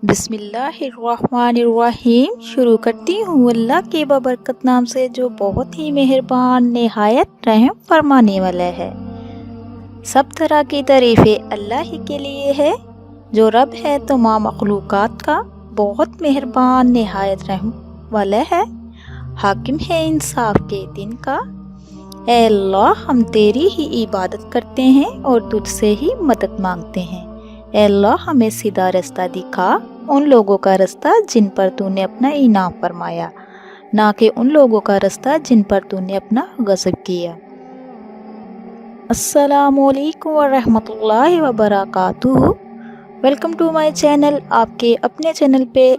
بسم اللہ الرحمن الرحیم۔ شروع کرتی ہوں اللہ کے بابرکت نام سے جو بہت ہی مہربان نہایت رحم فرمانے والا ہے۔ سب طرح کی تعریفیں اللہ ہی کے لیے ہے جو رب ہے تمام مخلوقات کا، بہت مہربان نہایت رحم والا ہے، حاکم ہے انصاف کے دن کا۔ اے اللہ ہم تیری ہی عبادت کرتے ہیں اور تجھ سے ہی مدد مانگتے ہیں۔ اے اللہ ہمیں سیدھا رستہ دکھا، ان لوگوں کا رستہ جن پر تو نے اپنا انعام فرمایا، نہ کہ ان لوگوں کا رستہ جن پر تو نے اپنا غضب کیا۔ السلام علیکم ورحمۃ اللہ وبرکاتہ۔ Welcome to my channel. آپ کے اپنے چینل پہ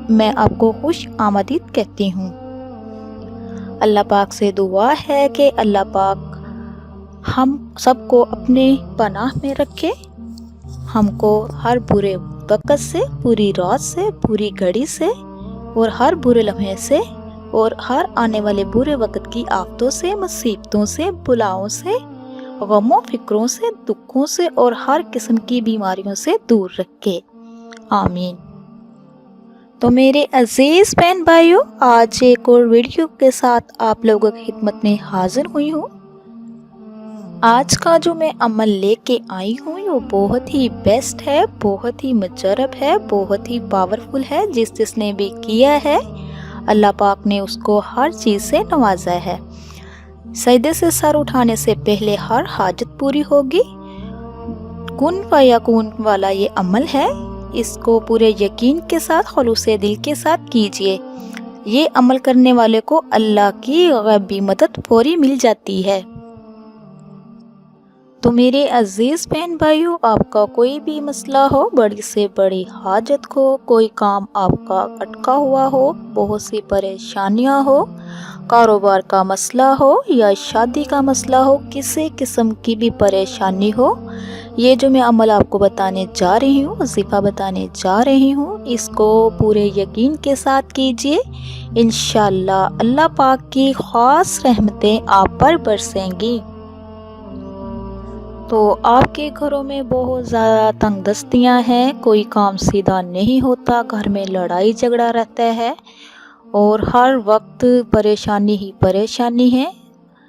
میں آپ کو خوش آمدید کہتی ہوں۔ اللہ پاک سے دعا ہے کہ اللہ پاک ہم سب کو اپنے پناہ میں رکھے، ہم کو ہر برے وقت سے، پوری رات سے، پوری گھڑی سے اور ہر برے لمحے سے اور ہر آنے والے برے وقت کی آفتوں سے، مصیبتوں سے، بلاؤں سے، غموں فکروں سے، دکھوں سے اور ہر قسم کی بیماریوں سے دور رکھے، آمین۔ تو میرے عزیز بہن بھائیوں، آج ایک اور ویڈیو کے ساتھ آپ لوگوں کی خدمت میں حاضر ہوئی ہوں۔ آج کا جو میں عمل لے کے آئی ہوں وہ بہت ہی بیسٹ ہے، بہت ہی مجرب ہے، بہت ہی پاورفل ہے۔ جس نے بھی کیا ہے اللہ پاک نے اس کو ہر چیز سے نوازا ہے۔ سجدے سے سر اٹھانے سے پہلے ہر حاجت پوری ہوگی۔ کن فیکون والا یہ عمل ہے، اس کو پورے یقین کے ساتھ، خلوص دل کے ساتھ کیجئے۔ یہ عمل کرنے والے کو اللہ کی غیبی مدد فوری مل جاتی ہے۔ تو میرے عزیز بہن بھائیوں، آپ کا کوئی بھی مسئلہ ہو، بڑی سے بڑی حاجت ہو، کوئی کام آپ کا اٹکا ہوا ہو، بہت سی پریشانیاں ہو، کاروبار کا مسئلہ ہو یا شادی کا مسئلہ ہو، کسی قسم کی بھی پریشانی ہو، یہ جو میں عمل آپ کو بتانے جا رہی ہوں، وظیفہ بتانے جا رہی ہوں، اس کو پورے یقین کے ساتھ کیجئے۔ انشاءاللہ اللہ پاک کی خاص رحمتیں آپ پر برسیں گی۔ تو آپ کے گھروں میں بہت زیادہ تنگ دستیاں ہیں، کوئی کام سیدھا نہیں ہوتا، گھر میں لڑائی جھگڑا رہتا ہے اور ہر وقت پریشانی ہی پریشانی ہے،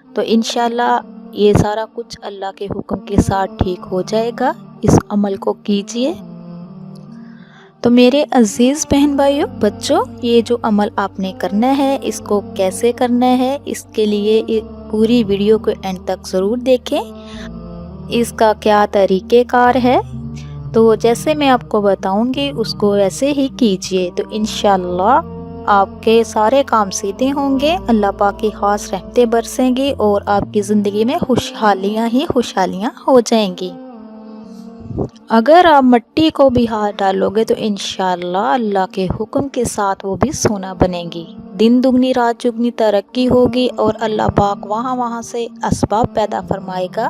تو انشاءاللہ یہ سارا کچھ اللہ کے حکم کے ساتھ ٹھیک ہو جائے گا۔ اس عمل کو کیجئے۔ تو میرے عزیز بہن بھائیوں، بچوں، یہ جو عمل آپ نے کرنا ہے، اس کو کیسے کرنا ہے، اس کے لیے پوری ویڈیو کو اینڈ تک ضرور دیکھیں۔ اس کا کیا طریقہ کار ہے، تو جیسے میں آپ کو بتاؤں گی اس کو ویسے ہی کیجئے، تو انشاءاللہ آپ کے سارے کام سیدھے ہوں گے، اللہ پاک کی خاص رحمتیں برسیں گی اور آپ کی زندگی میں خوشحالیاں ہی خوشحالیاں ہو جائیں گی۔ اگر آپ مٹی کو بھی ہاتھ ڈالو گے تو انشاءاللہ اللہ کے حکم کے ساتھ وہ بھی سونا بنے گی۔ دن دگنی رات چگنی ترقی ہوگی اور اللہ پاک وہاں سے اسباب پیدا فرمائے گا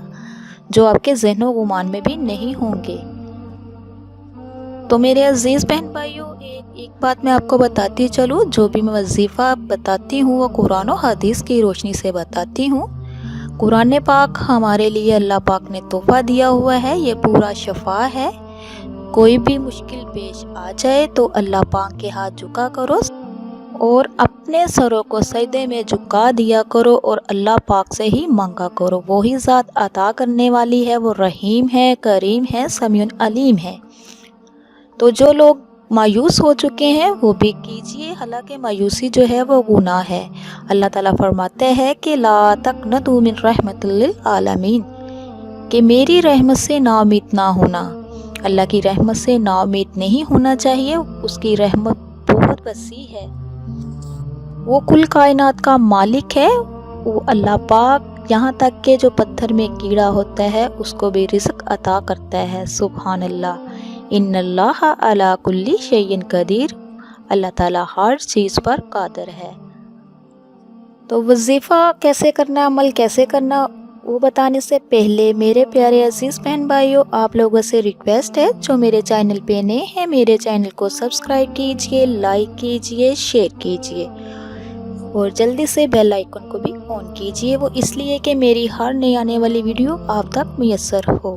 جو آپ کے ذہن و گمان میں بھی نہیں ہوں گے۔ تو میرے عزیز بہن بھائیوں، ایک بات میں آپ کو بتاتی چلوں، جو بھی میں وظیفہ بتاتی ہوں وہ قرآن و حدیث کی روشنی سے بتاتی ہوں۔ قرآن پاک ہمارے لیے اللہ پاک نے تحفہ دیا ہوا ہے، یہ پورا شفا ہے۔ کوئی بھی مشکل پیش آ جائے تو اللہ پاک کے ہاتھ جھکا کرو اور اپنے سروں کو سجدے میں جھکا دیا کرو اور اللہ پاک سے ہی مانگا کرو۔ وہی ذات عطا کرنے والی ہے، وہ رحیم ہے، کریم ہے، سمیع علیم ہے۔ تو جو لوگ مایوس ہو چکے ہیں وہ بھی کیجئے، حالانکہ مایوسی جو ہے وہ گناہ ہے۔ اللہ تعالیٰ فرماتے ہیں کہ لا تقنطوا من رحمت للعالمین، کہ میری رحمت سے نا امید نہ ہونا۔ اللہ کی رحمت سے نا امید نہیں ہونا چاہیے، اس کی رحمت بہت وسیع ہے۔ وہ کل کائنات کا مالک ہے، وہ اللہ پاک یہاں تک کہ جو پتھر میں کیڑا ہوتا ہے اس کو بھی رزق عطا کرتا ہے۔ سبحان اللہ، ان اللہ علی کل شیء قدیر، اللہ تعالیٰ ہر چیز پر قادر ہے۔ تو وظیفہ کیسے کرنا، عمل کیسے کرنا، وہ بتانے سے پہلے میرے پیارے عزیز بہن بھائیوں، آپ لوگوں سے ریکویسٹ ہے جو میرے چینل پہ نئے ہیں، میرے چینل کو سبسکرائب کیجئے، لائک کیجئے، شیئر کیجئے اور جلدی سے بیل آئیکن کو بھی آن کیجئے، وہ اس لیے کہ میری ہر نئی آنے والی ویڈیو آپ تک میسر ہو۔